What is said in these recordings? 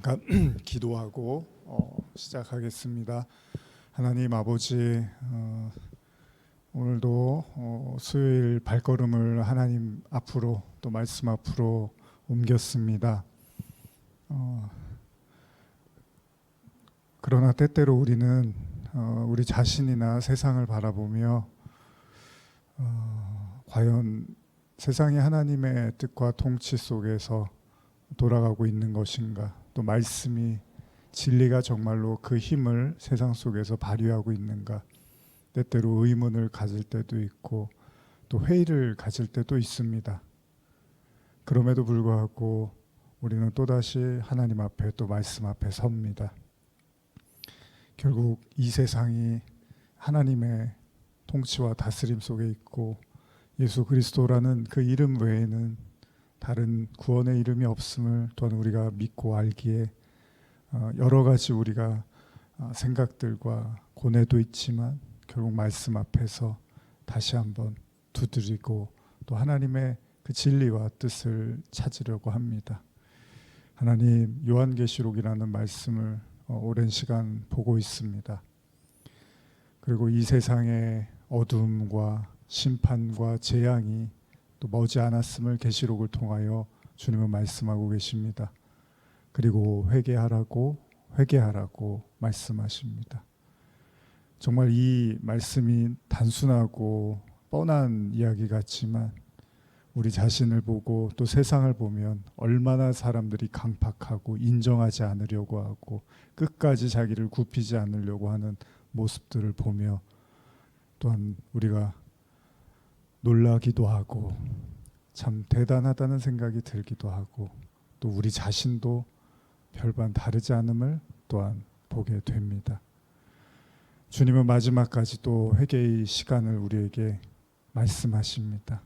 잠깐 기도하고 시작하겠습니다. 하나님 아버지, 오늘도 수요일 발걸음을 하나님 앞으로 또 말씀 앞으로 옮겼습니다. 그러나 때때로 우리는 우리 자신이나 세상을 바라보며 과연 세상이 하나님의 뜻과 통치 속에서 돌아가고 있는 것인가, 또 말씀이 진리가 정말로 그 힘을 세상 속에서 발휘하고 있는가, 때때로 의문을 가질 때도 있고 또 회의를 가질 때도 있습니다. 그럼에도 불구하고 우리는 또다시 하나님 앞에 또 말씀 앞에 섭니다. 결국 이 세상이 하나님의 통치와 다스림 속에 있고 예수 그리스도라는 그 이름 외에는 다른 구원의 이름이 없음을 또한 우리가 믿고 알기에 여러 가지 우리가 생각들과 고뇌도 있지만 결국 말씀 앞에서 다시 한번 두드리고 또 하나님의 그 진리와 뜻을 찾으려고 합니다. 하나님, 요한계시록이라는 말씀을 오랜 시간 보고 있습니다. 그리고 이 세상의 어둠과 심판과 재앙이 또 머지않았음을 계시록을 통하여 주님은 말씀하고 계십니다. 그리고 회개하라고 말씀하십니다. 정말 이 말씀이 단순하고 뻔한 이야기 같지만 우리 자신을 보고 또 세상을 보면 얼마나 사람들이 강팍하고 인정하지 않으려고 하고 끝까지 자기를 굽히지 않으려고 하는 모습들을 보며 또한 우리가 놀라기도 하고 참 대단하다는 생각이 들기도 하고 또 우리 자신도 별반 다르지 않음을 또한 보게 됩니다. 주님은 마지막까지 또 회개의 시간을 우리에게 말씀하십니다.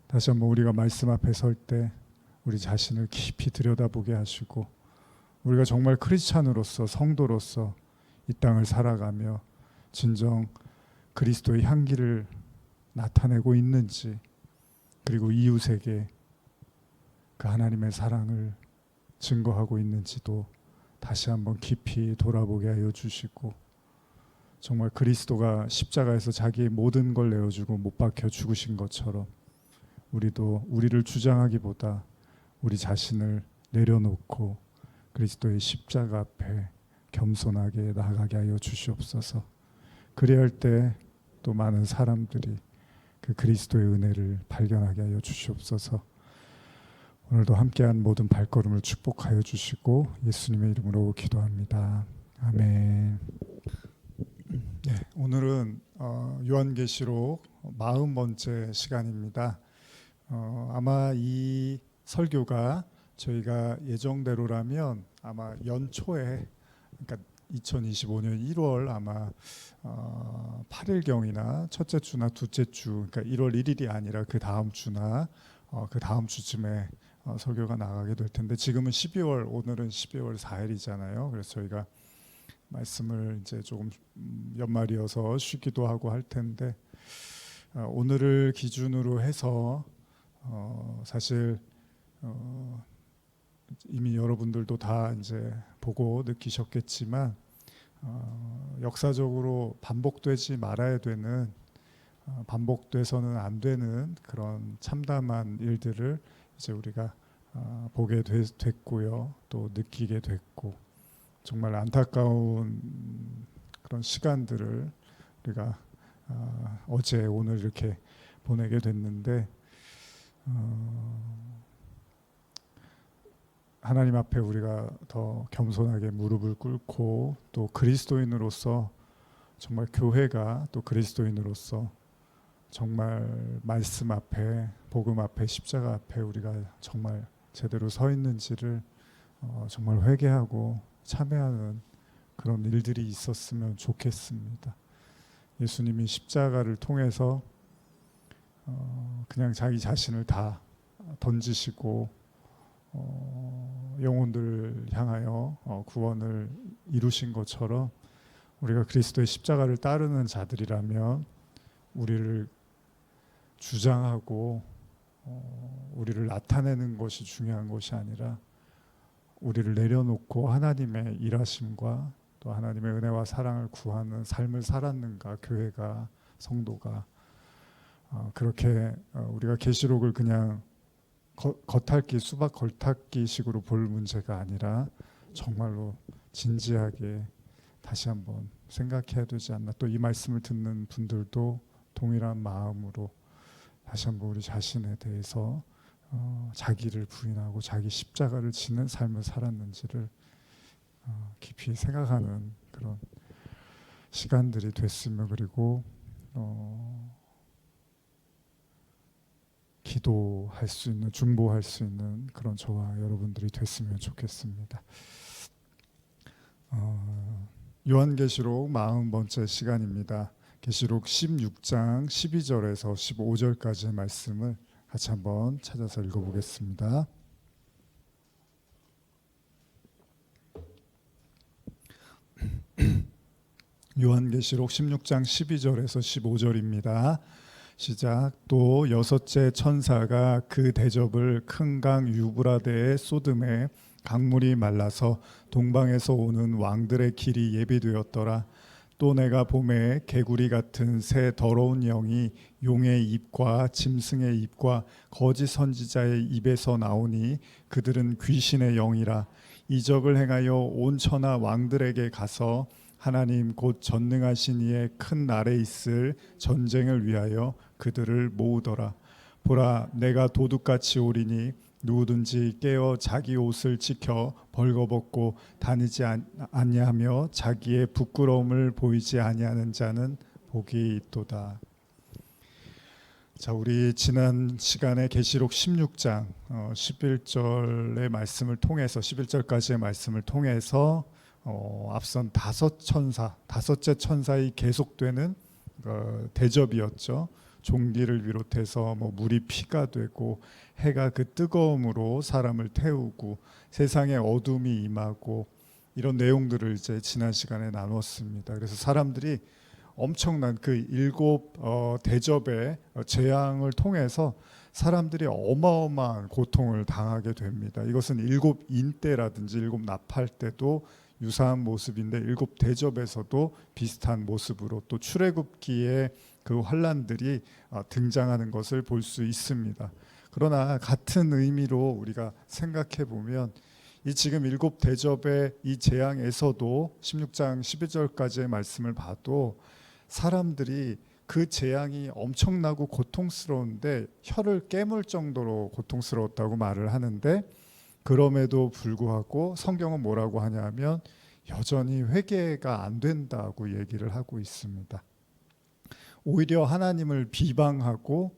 다시 한번 우리가 말씀 앞에 설 때 우리 자신을 깊이 들여다보게 하시고 우리가 정말 크리스찬으로서 성도로서 이 땅을 살아가며 진정 그리스도의 향기를 나타내고 있는지, 그리고 이웃에게 그 하나님의 사랑을 증거하고 있는지도 다시 한번 깊이 돌아보게 하여 주시고, 정말 그리스도가 십자가에서 자기의 모든 걸 내어주고 못 박혀 죽으신 것처럼 우리도 우리를 주장하기보다 우리 자신을 내려놓고 그리스도의 십자가 앞에 겸손하게 나아가게 하여 주시옵소서. 그래야 할 때 또 많은 사람들이 그 그리스도의 은혜를 발견하게 하여 주시옵소서. 오늘도 함께한 모든 발걸음을 축복하여 주시고 예수님의 이름으로 기도합니다. 아멘. 네, 오늘은 요한계시록 40번째 시간입니다. 아마 이 설교가 저희가 예정대로라면 아마 연초에, 그러니까 2025년 1월 아마 8일경이나 첫째 주나 둘째 주, 그러니까 1월 1일이 아니라 그 다음 주나 그 다음 주쯤에 설교가 나가게 될 텐데, 지금은 12월, 오늘은 12월 4일이잖아요. 그래서 저희가 말씀을 이제 조금 연말이어서 쉬기도 하고 할 텐데, 오늘을 기준으로 해서 사실 이미 여러분들도 다 이제 보고 느끼셨겠지만 역사적으로 반복되지 말아야 되는, 반복돼서는 안 되는 그런 참담한 일들을 이제 우리가 보게 됐고요, 또 느끼게 됐고, 정말 안타까운 그런 시간들을 우리가 어제 오늘 이렇게 보내게 됐는데, 하나님 앞에 우리가 더 겸손하게 무릎을 꿇고 또 그리스도인으로서 정말 교회가 또 그리스도인으로서 정말 말씀 앞에, 복음 앞에, 십자가 앞에 우리가 정말 제대로 서 있는지를 정말 회개하고 참회하는 그런 일들이 있었으면 좋겠습니다. 예수님이 십자가를 통해서 그냥 자기 자신을 다 던지시고 영혼들을 향하여 구원을 이루신 것처럼 우리가 그리스도의 십자가를 따르는 자들이라면 우리를 주장하고 우리를 나타내는 것이 중요한 것이 아니라 우리를 내려놓고 하나님의 일하심과 또 하나님의 은혜와 사랑을 구하는 삶을 살았는가, 교회가, 성도가. 그렇게 우리가 계시록을 그냥 겉핥기, 수박 겉핥기 식으로 볼 문제가 아니라 정말로 진지하게 다시 한번 생각해야 되지 않나. 또 이 말씀을 듣는 분들도 동일한 마음으로 다시 한번 우리 자신에 대해서 자기를 부인하고 자기 십자가를 지는 삶을 살았는지를 깊이 생각하는 그런 시간들이 됐으면, 그리고 기도할 수 있는, 중보할 수 있는 그런 저와 여러분들이 됐으면 좋겠습니다. 요한계시록 40번째 시간입니다. 계시록 16장 12절에서 15절까지의 말씀을 같이 한번 찾아서 읽어보겠습니다. 요한계시록 16장 12절에서 15절입니다. 시작. 또 여섯째 천사가 그 대접을 큰 강 유브라데에 쏟음에 강물이 말라서 동방에서 오는 왕들의 길이 예비되었더라. 또 내가 보매 개구리 같은 새 더러운 영이 용의 입과 짐승의 입과 거짓 선지자의 입에서 나오니 그들은 귀신의 영이라. 이적을 행하여 온 천하 왕들에게 가서 하나님 곧 전능하신 이의 큰 날에 있을 전쟁을 위하여 그들을 모으더라. 보라, 내가 도둑같이 오리니 누구든지 깨어 자기 옷을 지켜 벌거벗고 다니지 아니하며 자기의 부끄러움을 보이지 아니하는 자는 복이 있도다. 자, 우리 지난 시간에 계시록 16장 11절의 말씀을 통해서 11절까지의 말씀을 통해서 앞선 다섯째 천사의 계속되는 대접이었죠. 종기를 비롯해서 물이 피가 되고 해가 그 뜨거움으로 사람을 태우고 세상에 어둠이 임하고 이런 내용들을 이제 지난 시간에 나눴습니다. 그래서 사람들이 엄청난 그 일곱 대접의 재앙을 통해서 사람들이 어마어마한 고통을 당하게 됩니다. 이것은 일곱 인대라든지 일곱 나팔 때도 유사한 모습인데 일곱 대접에서도 비슷한 모습으로 또 출애굽기에 그 환란들이 등장하는 것을 볼 수 있습니다. 그러나 같은 의미로 우리가 생각해 보면 이 지금 일곱 대접의 이 재앙에서도 16장 12절까지의 말씀을 봐도 사람들이 그 재앙이 엄청나고 고통스러운데 혀를 깨물 정도로 고통스러웠다고 말을 하는데, 그럼에도 불구하고 성경은 뭐라고 하냐면 여전히 회개가 안 된다고 얘기를 하고 있습니다. 오히려 하나님을 비방하고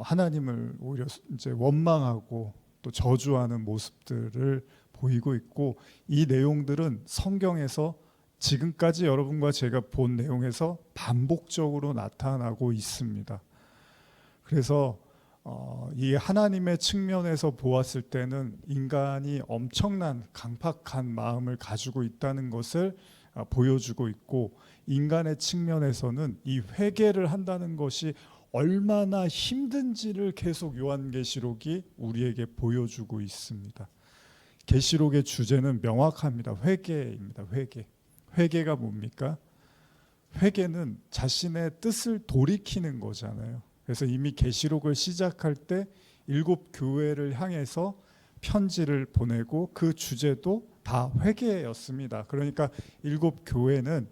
하나님을 오히려 이제 원망하고 또 저주하는 모습들을 보이고 있고, 이 내용들은 성경에서 지금까지 여러분과 제가 본 내용에서 반복적으로 나타나고 있습니다. 그래서 이 하나님의 측면에서 보았을 때는 인간이 엄청난 강팍한 마음을 가지고 있다는 것을 보여주고 있고, 인간의 측면에서는 이 회개를 한다는 것이 얼마나 힘든지를 계속 요한계시록이 우리에게 보여주고 있습니다. 계시록의 주제는 명확합니다. 회개입니다. 회개가 뭡니까? 회개는 자신의 뜻을 돌이키는 거잖아요. 그래서 이미 계시록을 시작할 때 일곱 교회를 향해서 편지를 보내고 그 주제도 다 회개였습니다. 그러니까 일곱 교회는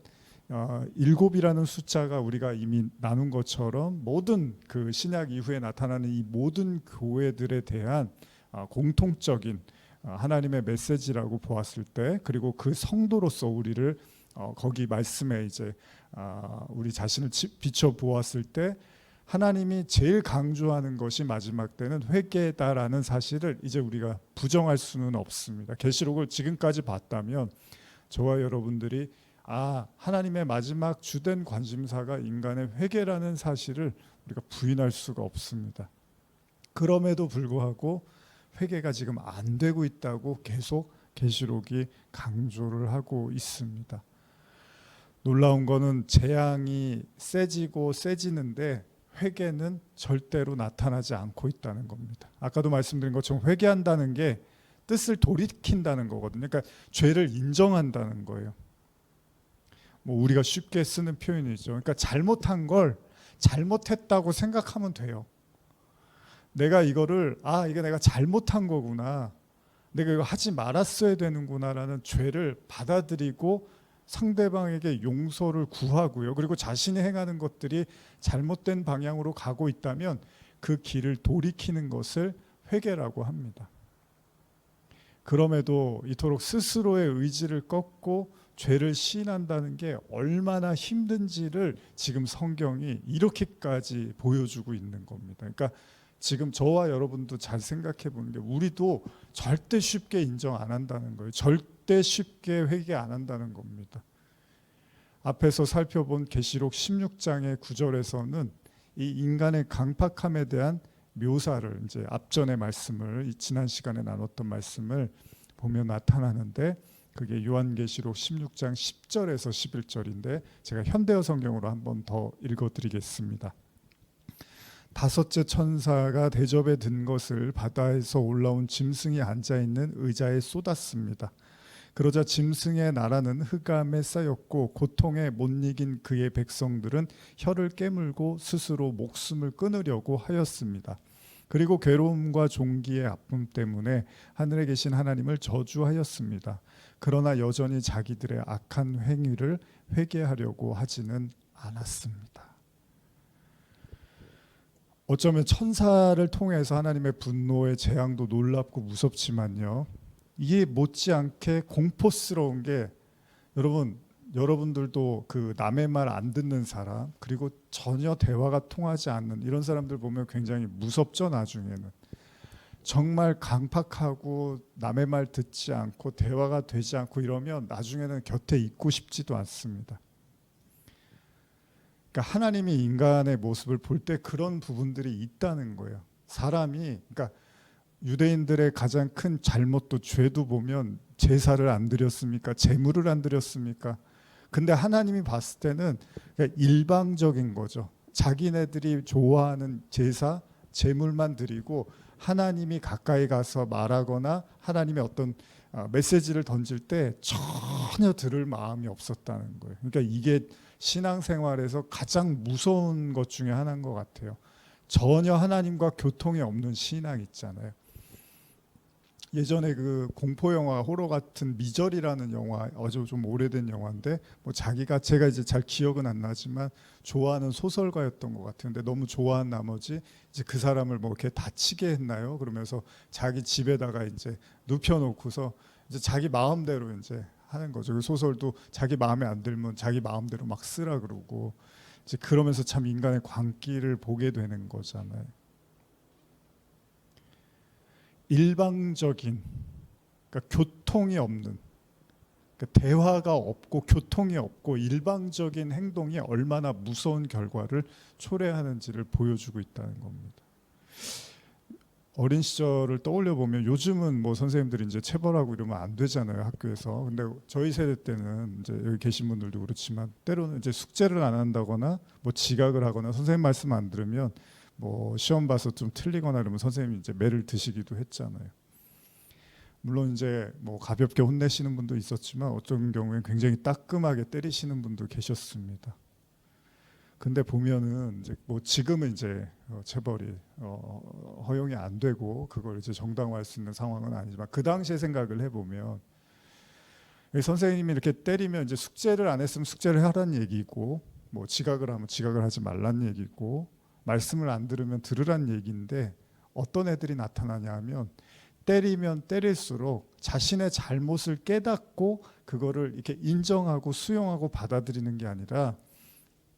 일곱이라는 숫자가 우리가 이미 나눈 것처럼 모든 그 신약 이후에 나타나는 이 모든 교회들에 대한 공통적인 하나님의 메시지라고 보았을 때, 그리고 그 성도로서 우리를 거기 말씀에 이제 우리 자신을 비춰 보았을 때 하나님이 제일 강조하는 것이 마지막 때는 회개다라는 사실을 이제 우리가 부정할 수는 없습니다. 계시록을 지금까지 봤다면 저와 여러분들이 하나님의 마지막 주된 관심사가 인간의 회개라는 사실을 우리가 부인할 수가 없습니다. 그럼에도 불구하고 회개가 지금 안 되고 있다고 계속 계시록이 강조를 하고 있습니다. 놀라운 거는 재앙이 세지고 세지는데 회개는 절대로 나타나지 않고 있다는 겁니다. 아까도 말씀드린 것처럼 회개한다는 게 뜻을 돌이킨다는 거거든요. 그러니까 죄를 인정한다는 거예요. 뭐 우리가 쉽게 쓰는 표현이죠. 그러니까 잘못한 걸 잘못했다고 생각하면 돼요. 내가 이거를 이게 내가 잘못한 거구나, 내가 이거 하지 말았어야 되는구나라는 죄를 받아들이고 상대방에게 용서를 구하고요. 그리고 자신이 행하는 것들이 잘못된 방향으로 가고 있다면 그 길을 돌이키는 것을 회개라고 합니다. 그럼에도 이토록 스스로의 의지를 꺾고 죄를 시인한다는 게 얼마나 힘든지를 지금 성경이 이렇게까지 보여주고 있는 겁니다. 그러니까 지금 저와 여러분도 잘 생각해 보는 게, 우리도 절대 쉽게 인정 안 한다는 거예요. 절대 쉽게 회개 안 한다는 겁니다. 앞에서 살펴본 계시록 16장의 9절에서는 이 인간의 강팍함에 대한 묘사를, 이제 앞전의 말씀을, 지난 시간에 나눴던 말씀을 보면 나타나는데, 그게 요한계시록 16장 10절에서 11절인데 제가 현대어 성경으로 한번 더 읽어드리겠습니다. 다섯째 천사가 대접에 든 것을 바다에서 올라온 짐승이 앉아있는 의자에 쏟았습니다. 그러자 짐승의 나라는 흑암에 쌓였고 고통에 못 이긴 그의 백성들은 혀를 깨물고 스스로 목숨을 끊으려고 하였습니다. 그리고 괴로움과 종기의 아픔 때문에 하늘에 계신 하나님을 저주하였습니다. 그러나 여전히 자기들의 악한 행위를 회개하려고 하지는 않았습니다. 어쩌면 천사를 통해서 하나님의 분노의 재앙도 놀랍고 무섭지만요, 이게 못지않게 공포스러운 게, 여러분들도 그 남의 말 안 듣는 사람, 그리고 전혀 대화가 통하지 않는 이런 사람들 보면 굉장히 무섭죠. 나중에는 정말 강팍하고 남의 말 듣지 않고 대화가 되지 않고 이러면 나중에는 곁에 있고 싶지도 않습니다. 그러니까 하나님이 인간의 모습을 볼 때 그런 부분들이 있다는 거예요. 사람이, 그러니까 유대인들의 가장 큰 잘못도, 죄도 보면 제사를 안 드렸습니까? 제물을 안 드렸습니까? 근데 하나님이 봤을 때는 그냥 일방적인 거죠. 자기네들이 좋아하는 제사, 제물만 드리고 하나님이 가까이 가서 말하거나 하나님의 어떤 메시지를 던질 때 전혀 들을 마음이 없었다는 거예요. 그러니까 이게 신앙생활에서 가장 무서운 것 중에 하나인 것 같아요. 전혀 하나님과 교통이 없는 신앙 있잖아요. 예전에 그 공포 영화, 호러 같은 미절이라는 영화, 아주 좀 오래된 영화인데, 뭐 제가 이제 잘 기억은 안 나지만 좋아하는 소설가였던 것 같은데, 너무 좋아한 나머지 이제 그 사람을 뭐 이렇게 다치게 했나요? 그러면서 자기 집에다가 이제 눕혀놓고서 이제 자기 마음대로 이제 하는 거죠. 그 소설도 자기 마음에 안 들면 자기 마음대로 막 쓰라 그러고, 이제 그러면서 참 인간의 광기를 보게 되는 거잖아요. 일방적인, 그러니까 교통이 없는, 그러니까 대화가 없고 교통이 없고 일방적인 행동이 얼마나 무서운 결과를 초래하는지를 보여주고 있다는 겁니다. 어린 시절을 떠올려 보면, 요즘은 뭐 선생님들이 이제 체벌하고 이러면 안 되잖아요, 학교에서. 근데 저희 세대 때는, 이제 여기 계신 분들도 그렇지만, 때로는 이제 숙제를 안 한다거나 뭐 지각을 하거나 선생님 말씀 안 들으면 뭐 시험 봐서 좀 틀리거나 이러면 선생님이 이제 매를 드시기도 했잖아요. 물론 이제 뭐 가볍게 혼내시는 분도 있었지만 어떤 경우엔 굉장히 따끔하게 때리시는 분도 계셨습니다. 근데 보면은 이제 뭐 지금은 이제 체벌이 허용이 안 되고 그걸 이제 정당화할 수 있는 상황은 아니지만, 그 당시에 생각을 해보면 선생님이 이렇게 때리면 이제 숙제를 안 했으면 숙제를 하라는 얘기고, 뭐 지각을 하면 지각을 하지 말라는 얘기고, 말씀을 안 들으면 들으란 얘기인데, 어떤 애들이 나타나냐 하면 때리면 때릴수록 자신의 잘못을 깨닫고 그거를 이렇게 인정하고 수용하고 받아들이는 게 아니라,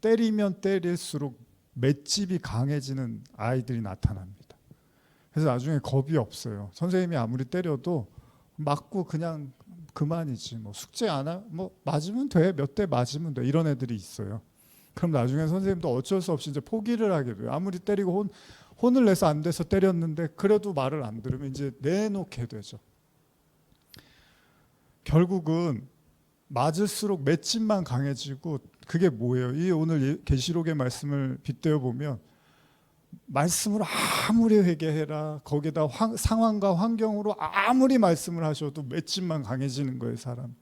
때리면 때릴수록 맷집이 강해지는 아이들이 나타납니다. 그래서 나중에 겁이 없어요. 선생님이 아무리 때려도 맞고 그냥 그만이지, 뭐 숙제 안 하, 뭐 맞으면 돼, 몇 대 맞으면 돼, 이런 애들이 있어요. 그럼 나중에 선생님도 어쩔 수 없이 이제 포기를 하게 돼요. 아무리 때리고 혼을 내서 안 돼서 때렸는데 그래도 말을 안 들으면 이제 내놓게 되죠. 결국은 맞을수록 맷집만 강해지고, 그게 뭐예요? 이 오늘 계시록의 말씀을 빗대어 보면 말씀으로 아무리 회개해라, 거기다 상황과 환경으로 아무리 말씀을 하셔도 맷집만 강해지는 거예요, 사람.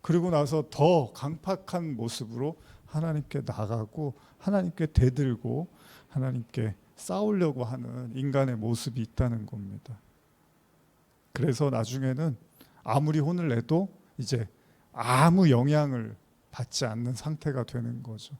그리고 나서 더 강팍한 모습으로 하나님께 나가고 하나님께 대들고 하나님께 싸우려고 하는 인간의 모습이 있다는 겁니다. 그래서 나중에는 아무리 혼을 내도 이제 아무 영향을 받지 않는 상태가 되는 거죠.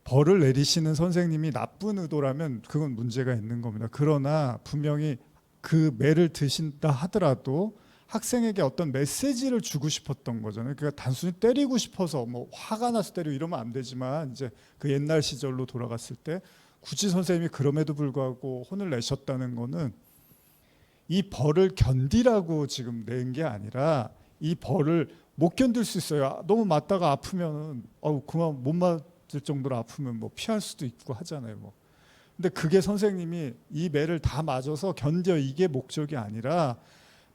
벌을 내리시는 선생님이 나쁜 의도라면 그건 문제가 있는 겁니다. 그러나 분명히 그 매를 드신다 하더라도 학생에게 어떤 메시지를 주고 싶었던 거잖아요. 그러니까 단순히 때리고 싶어서 뭐 화가 나서 때리고 이러면 안 되지만 이제 그 옛날 시절로 돌아갔을 때 굳이 선생님이 그럼에도 불구하고 혼을 내셨다는 거는 이 벌을 견디라고 지금 낸 게 아니라 이 벌을 못 견딜 수 있어요. 너무 맞다가 아프면 그만 못 맞을 정도로 아프면 뭐 피할 수도 있고 하잖아요. 뭐. 근데 그게 선생님이 이 매를 다 맞아서 견뎌, 이게 목적이 아니라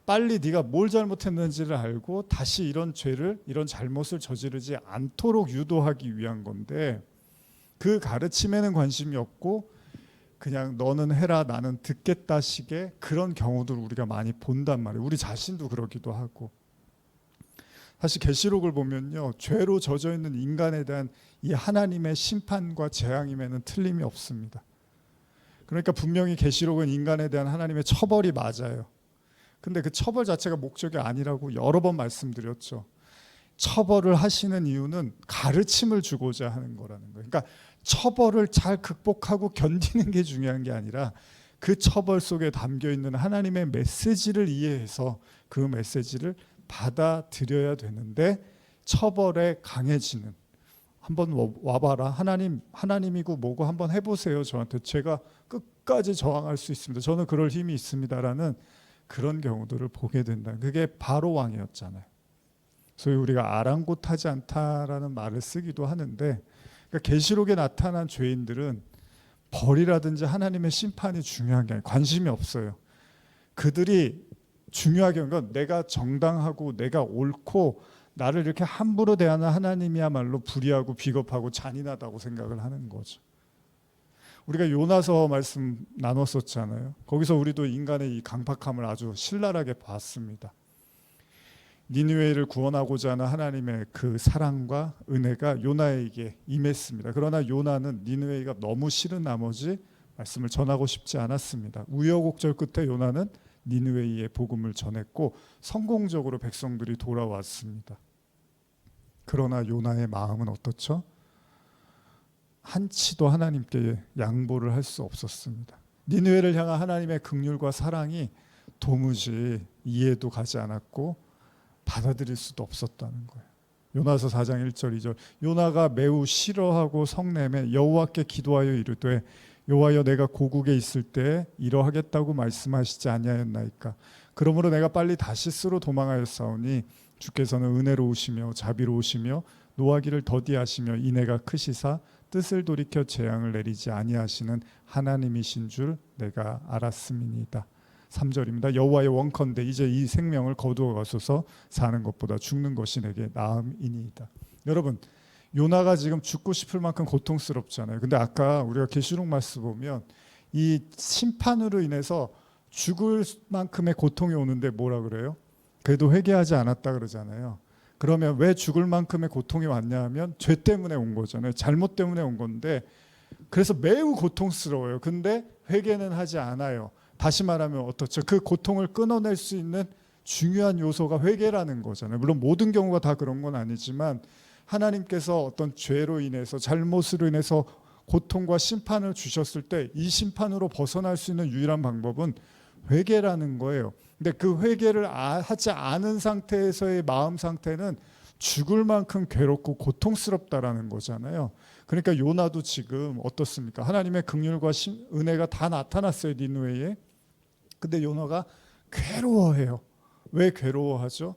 빨리 네가 뭘 잘못했는지를 알고 다시 이런 죄를, 이런 잘못을 저지르지 않도록 유도하기 위한 건데, 그 가르침에는 관심이 없고 그냥 너는 해라 나는 듣겠다 식의 그런 경우들을 우리가 많이 본단 말이에요. 우리 자신도 그러기도 하고. 사실 계시록을 보면요, 죄로 젖어 있는 인간에 대한 이 하나님의 심판과 재앙임에는 틀림이 없습니다. 그러니까 분명히 계시록은 인간에 대한 하나님의 처벌이 맞아요. 근데 그 처벌 자체가 목적이 아니라고 여러 번 말씀드렸죠. 처벌을 하시는 이유는 가르침을 주고자 하는 거라는 거예요. 그러니까 처벌을 잘 극복하고 견디는 게 중요한 게 아니라 그 처벌 속에 담겨 있는 하나님의 메시지를 이해해서 그 메시지를 받아들여야 되는데, 처벌에 강해지는, 한번 와봐라, 하나님이고 뭐고 한번 해보세요, 저한테 제가 끝까지 저항할 수 있습니다, 저는 그럴 힘이 있습니다라는 그런 경우들을 보게 된다. 그게 바로 왕이었잖아요. 소위 우리가 아랑곳하지 않다라는 말을 쓰기도 하는데, 그러니까 계시록에 나타난 죄인들은 벌이라든지 하나님의 심판이 중요한 게 아니라 관심이 없어요. 그들이 중요하게 한 건 내가 정당하고 내가 옳고 나를 이렇게 함부로 대하는 하나님이야말로 불의하고 비겁하고 잔인하다고 생각을 하는 거죠. 우리가 요나서 말씀 나눴었잖아요. 거기서 우리도 인간의 이 강팍함을 아주 신랄하게 봤습니다. 니느웨를 구원하고자 하는 하나님의 그 사랑과 은혜가 요나에게 임했습니다. 그러나 요나는 니느웨가 너무 싫은 나머지 말씀을 전하고 싶지 않았습니다. 우여곡절 끝에 요나는 니느웨의 복음을 전했고 성공적으로 백성들이 돌아왔습니다. 그러나 요나의 마음은 어떻죠? 한치도 하나님께 양보를 할 수 없었습니다. 니느웨를 향한 하나님의 긍휼과 사랑이 도무지 이해도 가지 않았고 받아들일 수도 없었다는 거예요. 요나서 4장 1절 2절, 요나가 매우 싫어하고 성내매 여호와께 기도하여 이르되 여호와여, 내가 고국에 있을 때 이러하겠다고 말씀하시지 아니하였나이까. 그러므로 내가 빨리 다시스로 도망하였사오니 주께서는 은혜로우시며 자비로우시며 노하기를 더디하시며 인애가 크시사 뜻을 돌이켜 재앙을 내리지 아니하시는 하나님이신 줄 내가 알았음이니이다. 3절입니다. 여호와의 원컨대 이제 이 생명을 거두어 가소서, 사는 것보다 죽는 것이 내게 나음이니이다. 여러분, 요나가 지금 죽고 싶을 만큼 고통스럽잖아요. 근데 아까 우리가 계시록 말씀 보면 이 심판으로 인해서 죽을 만큼의 고통이 오는데 뭐라 그래요? 그래도 회개하지 않았다 그러잖아요. 그러면 왜 죽을 만큼의 고통이 왔냐 하면 죄 때문에 온 거잖아요. 잘못 때문에 온 건데, 그래서 매우 고통스러워요. 근데 회개는 하지 않아요. 다시 말하면 어떻죠? 그 고통을 끊어낼 수 있는 중요한 요소가 회개라는 거잖아요. 물론 모든 경우가 다 그런 건 아니지만 하나님께서 어떤 죄로 인해서, 잘못으로 인해서 고통과 심판을 주셨을 때 이 심판으로 벗어날 수 있는 유일한 방법은 회개라는 거예요. 근데 그 회개를 하지 않은 상태에서의 마음 상태는 죽을 만큼 괴롭고 고통스럽다라는 거잖아요. 그러니까 요나도 지금 어떻습니까? 하나님의 긍휼과 은혜가 다 나타났어요, 니느웨에. 근데 요나가 괴로워해요. 왜 괴로워하죠?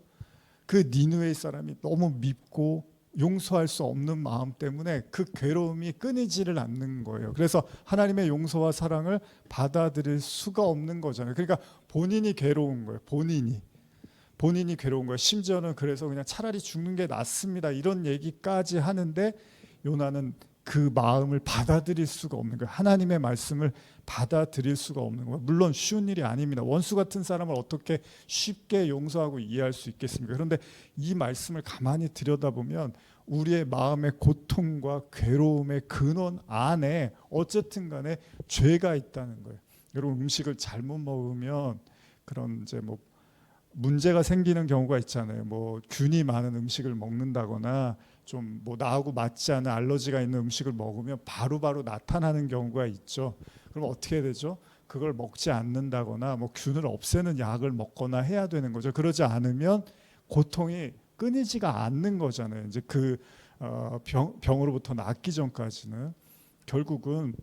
그 니느웨 사람이 너무 밉고 용서할 수 없는 마음 때문에 그 괴로움이 끊이지를 않는 거예요. 그래서 하나님의 용서와 사랑을 받아들일 수가 없는 거잖아요. 그러니까 본인이 괴로운 거예요. 본인이 괴로운 거예요. 심지어는 그래서 그냥 차라리 죽는 게 낫습니다, 이런 얘기까지 하는데 요나는 그 마음을 받아들일 수가 없는 거예요. 하나님의 말씀을 받아들일 수가 없는 거예요. 물론 쉬운 일이 아닙니다. 원수 같은 사람을 어떻게 쉽게 용서하고 이해할 수 있겠습니까? 그런데 이 말씀을 가만히 들여다보면 우리의 마음의 고통과 괴로움의 근원 안에 어쨌든 간에 죄가 있다는 거예요. 여러분, 음식을 잘못 먹으면 그런 이제 뭐 문제가 생기는 경우가 있잖아요. 뭐 균이 많은 음식을 먹는다거나 좀 뭐 나하고 맞지 않은 알러지가 있는 음식을 먹으면 바로바로 나타나는 경우가 있죠. 그럼 어떻게 되죠? 그걸 먹지 않는다거나 뭐 균을 없애는 약을 먹거나 해야 되는 거죠. 그러지 않으면 고통이 끊이지가 않는 거잖아요. 이제 그 병으로부터 낫기 전까지는 결국은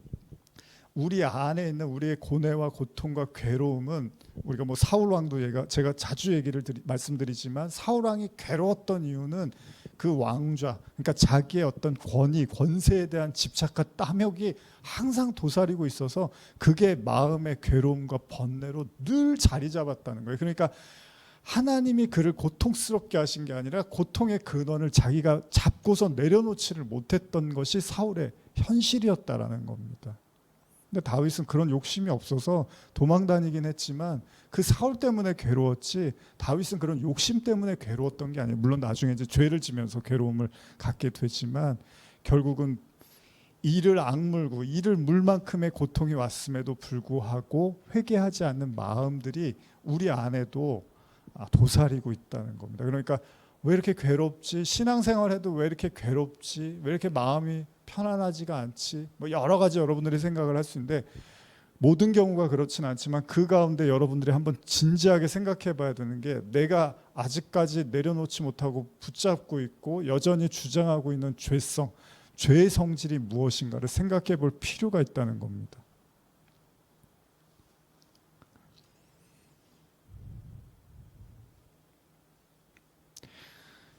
우리 안에 있는 우리의 고뇌와 고통과 괴로움은 우리가 뭐 사울 왕도 제가 자주 말씀드리지만 사울 왕이 괴로웠던 이유는 그 왕좌, 그러니까 자기의 어떤 권위, 권세에 대한 집착과 탐욕이 항상 도사리고 있어서 그게 마음의 괴로움과 번뇌로 늘 자리 잡았다는 거예요. 그러니까 하나님이 그를 고통스럽게 하신 게 아니라 고통의 근원을 자기가 잡고서 내려놓지를 못했던 것이 사울의 현실이었다라는 겁니다. 근데 다윗은 그런 욕심이 없어서 도망 다니긴 했지만 그 사울 때문에 괴로웠지 다윗은 그런 욕심 때문에 괴로웠던 게 아니에요. 물론 나중에 이제 죄를 지면서 괴로움을 갖게 되지만 결국은 이를 악물고 이를 물만큼의 고통이 왔음에도 불구하고 회개하지 않는 마음들이 우리 안에도 도사리고 있다는 겁니다. 그러니까 왜 이렇게 괴롭지? 신앙생활해도 왜 이렇게 괴롭지? 왜 이렇게 마음이 편안하지가 않지? 뭐 여러 가지 여러분들이 생각을 할 수 있는데 모든 경우가 그렇지는 않지만 그 가운데 여러분들이 한번 진지하게 생각해 봐야 되는 게 내가 아직까지 내려놓지 못하고 붙잡고 있고 여전히 주장하고 있는 죄성, 죄의 성질이 무엇인가를 생각해 볼 필요가 있다는 겁니다.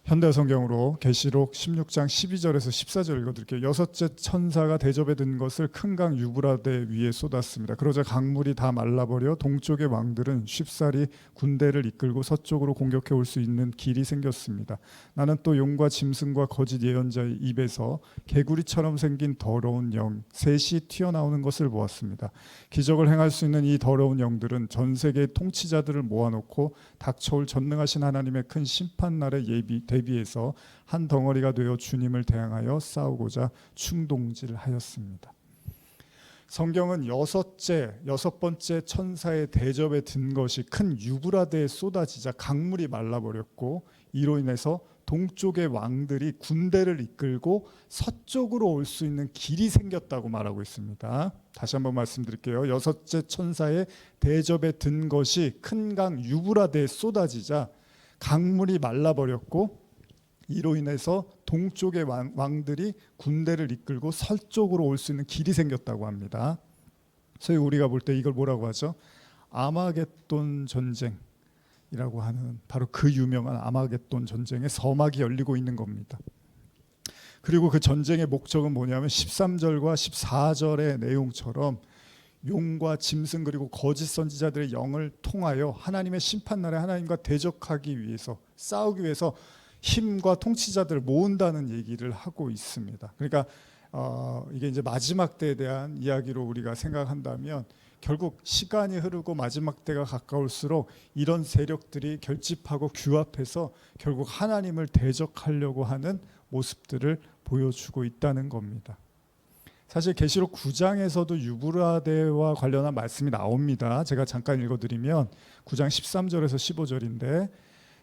현대 성경으로 계시록 16장 12절에서 14절 읽어드릴게요. 여섯째 천사가 대접에 든 것을 큰 강 유브라데 위에 쏟았습니다. 그러자 강물이 다 말라버려 동쪽의 왕들은 쉽사리 군대를 이끌고 서쪽으로 공격해 올 수 있는 길이 생겼습니다. 나는 또 용과 짐승과 거짓 예언자의 입에서 개구리처럼 생긴 더러운 영 셋이 튀어나오는 것을 보았습니다. 기적을 행할 수 있는 이 더러운 영들은 전 세계의 통치자들을 모아놓고 닥쳐올 전능하신 하나님의 큰 심판날에 대비해서 한 덩어리가 되어 주님을 대항하여 싸우고자 충동질하였습니다. 성경은 여섯 번째 천사의 대접에 든 것이 큰 유브라데에 쏟아지자 강물이 말라버렸고 이로 인해서 동쪽의 왕들이 군대를 이끌고 서쪽으로 올 수 있는 길이 생겼다고 말하고 있습니다. 다시 한번 말씀드릴게요. 여섯째 천사의 대접에 든 것이 큰 강 유브라데에 쏟아지자 강물이 말라버렸고 이로 인해서 동쪽의 왕들이 군대를 이끌고 서쪽으로 올 수 있는 길이 생겼다고 합니다. 소위 우리가 볼 때 이걸 뭐라고 하죠? 아마겟돈 전쟁이라고 하는 바로 그 유명한 아마겟돈 전쟁의 서막이 열리고 있는 겁니다. 그리고 그 전쟁의 목적은 뭐냐면 13절과 14절의 내용처럼 용과 짐승 그리고 거짓 선지자들의 영을 통하여 하나님의 심판날에 하나님과 대적하기 위해서 싸우기 위해서 힘과 통치자들을 모은다는 얘기를 하고 있습니다. 그러니까 이게 이제 마지막 때에 대한 이야기로 우리가 생각한다면 결국 시간이 흐르고 마지막 때가 가까울수록 이런 세력들이 결집하고 규합해서 결국 하나님을 대적하려고 하는 모습들을 보여주고 있다는 겁니다. 사실 계시록 9장에서도 유브라데와 관련한 말씀이 나옵니다. 제가 잠깐 읽어드리면 9장 13절에서 15절인데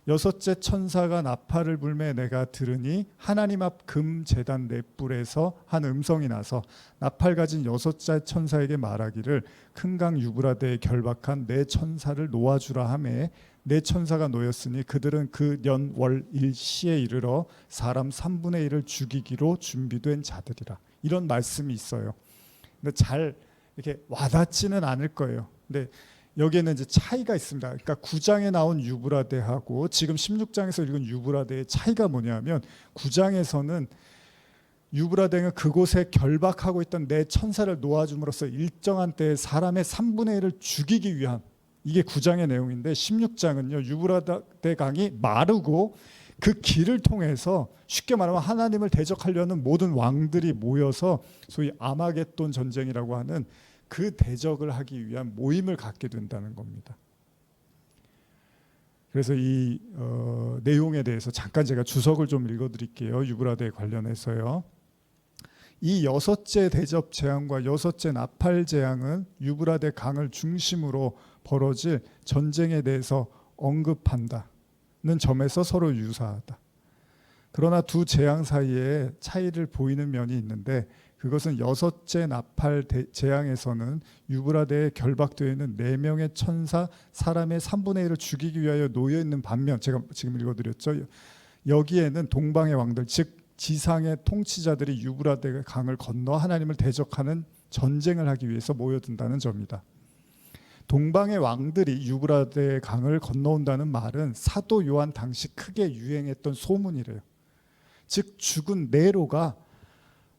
여섯째 천사가 나팔을 불매 내가 들으니 하나님 앞 금 제단 넷불에서 한 음성이 나서 나팔 가진 여섯째 천사에게 말하기를 큰 강 유브라데에 결박한 네 천사를 놓아주라 하매 네 천사가 놓였으니 그들은 그 년 월 일시에 이르러 사람 3분의 1을 죽이기로 준비된 자들이라. 이런 말씀이 있어요. 근데 잘 이렇게 와닿지는 않을 거예요. 근데 여기에는 이제 차이가 있습니다. 그러니까 9장에 나온 유브라데하고 지금 16장에서 읽은 유브라데의 차이가 뭐냐면 9장에서는 유브라데는 그곳에 결박하고 있던 네 천사를 놓아줌으로써 일정한 때에 사람의 3분의 1을 죽이기 위한 이게 9장의 내용인데 16장은요 유브라데 강이 마르고 그 길을 통해서 쉽게 말하면 하나님을 대적하려는 모든 왕들이 모여서 소위 아마겟돈 전쟁이라고 하는 그 대적을 하기 위한 모임을 갖게 된다는 겁니다. 그래서 이 내용에 대해서 잠깐 제가 주석을 좀 읽어드릴게요. 유브라데 관련해서요. 이 여섯째 대접 재앙과 여섯째 나팔 재앙은 유브라데 강을 중심으로 벌어질 전쟁에 대해서 언급한다는 점에서 서로 유사하다. 그러나 두 재앙 사이에 차이를 보이는 면이 있는데, 그것은 여섯째 나팔 재앙에서는 유브라데에 결박되어 있는 4명의 천사 사람의 3분의 1을 죽이기 위하여 놓여 있는 반면, 제가 지금 읽어드렸죠. 여기에는 동방의 왕들, 즉 지상의 통치자들이 유브라데 강을 건너 하나님을 대적하는 전쟁을 하기 위해서 모여든다는 점이다. 동방의 왕들이 유브라데 강을 건너온다는 말은 사도 요한 당시 크게 유행했던 소문이래요. 즉 죽은 네로가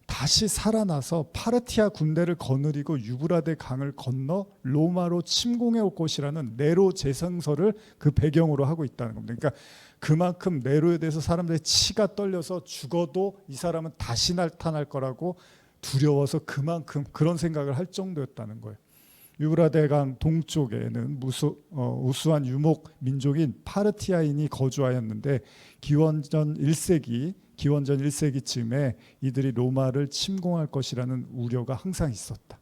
다시 살아나서 파르티아 군대를 거느리고 유브라데 강을 건너 로마로 침공해 올 것이라는 네로 재상설을 그 배경으로 하고 있다는 겁니다. 그러니까 그만큼 네로에 대해서 사람들의 치가 떨려서 죽어도 이 사람은 다시 나타날 거라고 두려워서 그만큼 그런 생각을 할 정도였다는 거예요. 유브라데 강 동쪽에는 우수한 유목 민족인 파르티아인이 거주하였는데 기원전 1세기쯤에 이들이 로마를 침공할 것이라는 우려가 항상 있었다.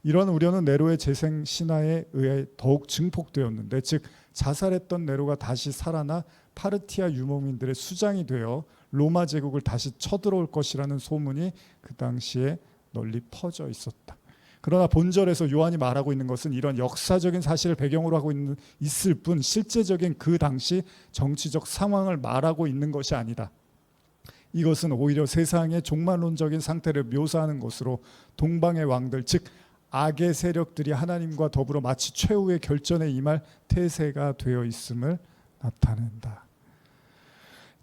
이런 우려는 네로의 재생 신화에 의해 더욱 증폭되었는데, 즉 자살했던 네로가 다시 살아나 파르티아 유목민들의 수장이 되어 로마 제국을 다시 쳐들어올 것이라는 소문이 그 당시에 널리 퍼져 있었다. 그러나 본절에서 요한이 말하고 있는 것은 이런 역사적인 사실을 배경으로 하고 있을 뿐 실제적인 그 당시 정치적 상황을 말하고 있는 것이 아니다. 이것은 오히려 세상의 종말론적인 상태를 묘사하는 것으로 동방의 왕들, 즉 악의 세력들이 하나님과 더불어 마치 최후의 결전에 임할 태세가 되어 있음을 나타낸다.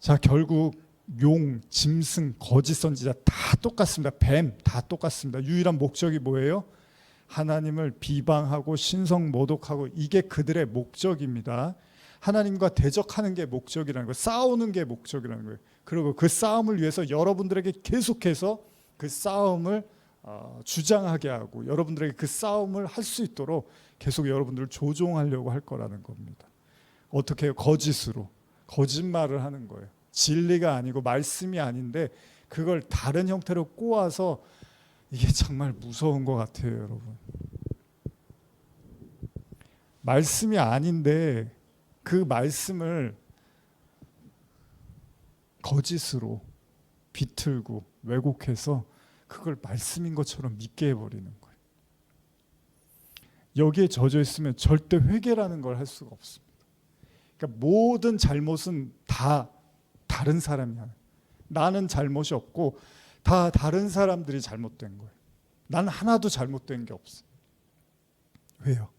자, 결국 용, 짐승, 거짓 선지자 다 똑같습니다. 뱀 다 똑같습니다. 유일한 목적이 뭐예요? 하나님을 비방하고 신성 모독하고, 이게 그들의 목적입니다. 하나님과 대적하는 게 목적이라는 거예요. 싸우는 게 목적이라는 거예요. 그리고 그 싸움을 위해서 여러분들에게 계속해서 그 싸움을 주장하게 하고, 여러분들에게 그 싸움을 할 수 있도록 계속 여러분들을 조종하려고 할 거라는 겁니다. 어떻게 해요? 거짓으로, 거짓말을 하는 거예요. 진리가 아니고 말씀이 아닌데 그걸 다른 형태로 꼬아서, 이게 정말 무서운 것 같아요, 여러분. 말씀이 아닌데 그 말씀을 거짓으로 비틀고 왜곡해서 그걸 말씀인 것처럼 믿게 해버리는 거예요. 여기에 젖어 있으면 절대 회개라는 걸 할 수가 없습니다. 그러니까 모든 잘못은 다 다른 사람이 하는, 나는 잘못이 없고 다 다른 사람들이 잘못된 거예요. 난 하나도 잘못된 게 없어. 왜요?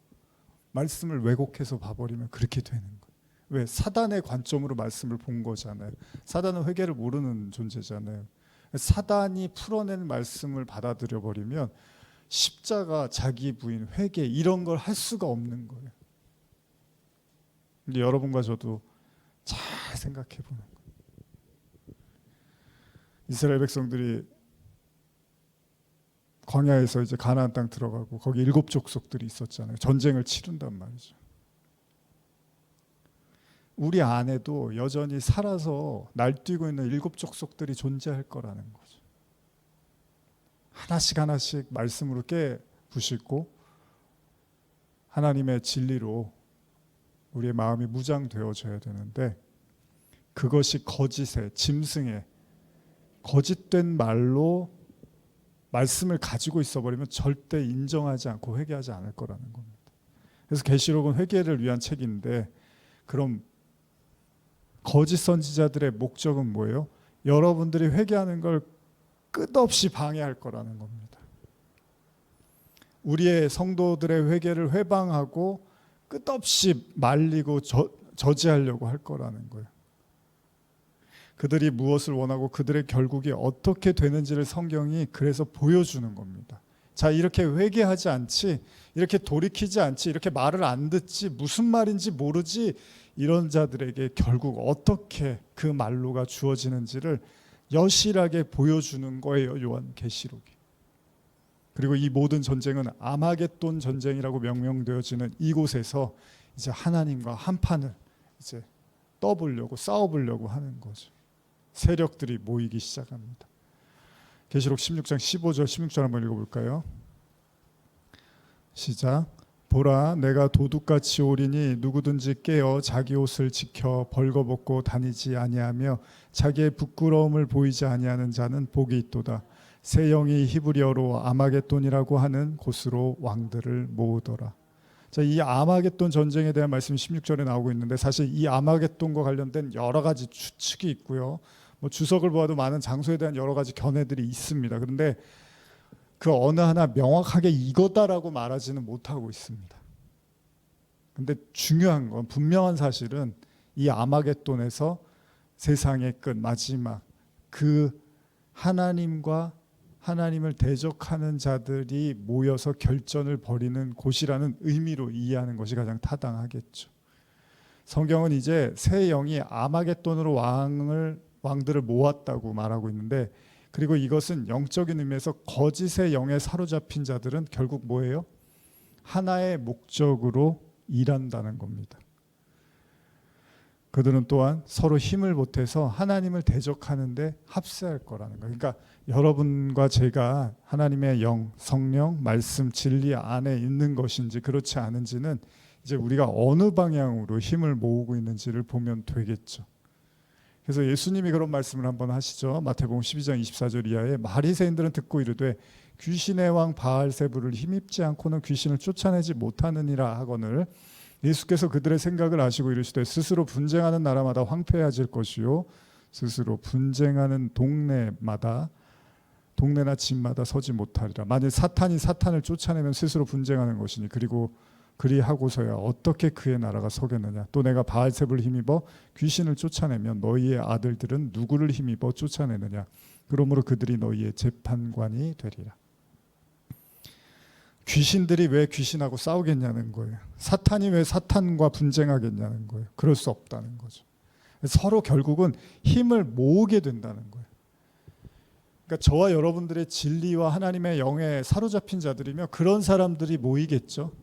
말씀을 왜곡해서 봐버리면 그렇게 되는 거예요. 왜? 사단의 관점으로 말씀을 본 거잖아요. 사단은 회개를 모르는 존재잖아요. 사단이 풀어낸 말씀을 받아들여 버리면 십자가, 자기 부인, 회개 이런 걸 할 수가 없는 거예요. 근데 여러분과 저도 잘 생각해 보는 거예요. 이스라엘 백성들이 광야에서 이제 가나안 땅 들어가고 거기 7 족속들이 있었잖아요. 전쟁을 치른단 말이죠. 우리 안에도 여전히 살아서 날뛰고 있는 7 족속들이 존재할 거라는 거죠. 하나씩 하나씩 말씀으로 깨부시고 하나님의 진리로 우리의 마음이 무장되어져야 되는데, 그것이 거짓의, 짐승의 거짓된 말로 말씀을 가지고 있어버리면 절대 인정하지 않고 회개하지 않을 거라는 겁니다. 그래서 계시록은 회개를 위한 책인데, 그럼 거짓 선지자들의 목적은 뭐예요? 여러분들이 회개하는 걸 끝없이 방해할 거라는 겁니다. 우리의 성도들의 회개를 회방하고 끝없이 말리고 저지하려고 할 거라는 거예요. 그들이 무엇을 원하고 그들의 결국이 어떻게 되는지를 성경이 그래서 보여주는 겁니다. 자, 이렇게 회개하지 않지, 이렇게 돌이키지 않지, 이렇게 말을 안 듣지, 무슨 말인지 모르지, 이런 자들에게 결국 어떻게 그 말로가 주어지는지를 여실하게 보여주는 거예요, 요한계시록이. 그리고 이 모든 전쟁은 아마겟돈 전쟁이라고 명명되어지는 이곳에서 이제 하나님과 한판을 이제 떠보려고 싸워보려고 하는 거죠. 세력들이 모이기 시작합니다. 계시록 16장 15절 16절 한번 읽어볼까요? 시작. 보라, 내가 도둑같이 오리니 누구든지 깨어 자기 옷을 지켜 벌거벗고 다니지 아니하며 자기의 부끄러움을 보이지 아니하는 자는 복이 있도다. 새 영이 히브리어로 아마겟돈이라고 하는 곳으로 왕들을 모으더라. 자, 이 아마겟돈 전쟁에 대한 말씀이 16절에 나오고 있는데, 사실 이 아마겟돈과 관련된 여러 가지 추측이 있고요. 뭐 주석을 보아도 많은 장소에 대한 여러 가지 견해들이 있습니다. 그런데 그 어느 하나 명확하게 이거다라고 말하지는 못하고 있습니다. 근데 중요한 건, 분명한 사실은 이 아마겟돈에서 세상의 끝, 마지막, 그 하나님과 하나님을 대적하는 자들이 모여서 결전을 벌이는 곳이라는 의미로 이해하는 것이 가장 타당하겠죠. 성경은 이제 새 영이 아마겟돈으로 왕들을 모았다고 말하고 있는데, 그리고 이것은 영적인 의미에서 거짓의 영에 사로잡힌 자들은 결국 뭐예요? 하나의 목적으로 일한다는 겁니다. 그들은 또한 서로 힘을 보태서 하나님을 대적하는데 합세할 거라는 거예요. 그러니까 여러분과 제가 하나님의 영, 성령, 말씀, 진리 안에 있는 것인지 그렇지 않은지는 이제 우리가 어느 방향으로 힘을 모으고 있는지를 보면 되겠죠. 그래서 예수님이 그런 말씀을 한번 하시죠. 마태복음 12장 24절 이하에 바리새인들은 듣고 이르되 귀신의 왕 바알세불을 힘입지 않고는 귀신을 쫓아내지 못하느니라 하거늘, 예수께서 그들의 생각을 아시고 이르시되 스스로 분쟁하는 나라마다 황폐해질 것이요 스스로 분쟁하는 동네나 집마다 서지 못하리라. 만일 사탄이 사탄을 쫓아내면 스스로 분쟁하는 것이니 그리고 그리하고서야 어떻게 그의 나라가 서겠느냐. 또 내가 바알세불을 힘입어 귀신을 쫓아내면 너희의 아들들은 누구를 힘입어 쫓아내느냐. 그러므로 그들이 너희의 재판관이 되리라. 귀신들이 왜 귀신하고 싸우겠냐는 거예요. 사탄이 왜 사탄과 분쟁하겠냐는 거예요. 그럴 수 없다는 거죠. 서로 결국은 힘을 모으게 된다는 거예요. 그러니까 저와 여러분들의 진리와 하나님의 영에 사로잡힌 자들이며 그런 사람들이 모이겠죠.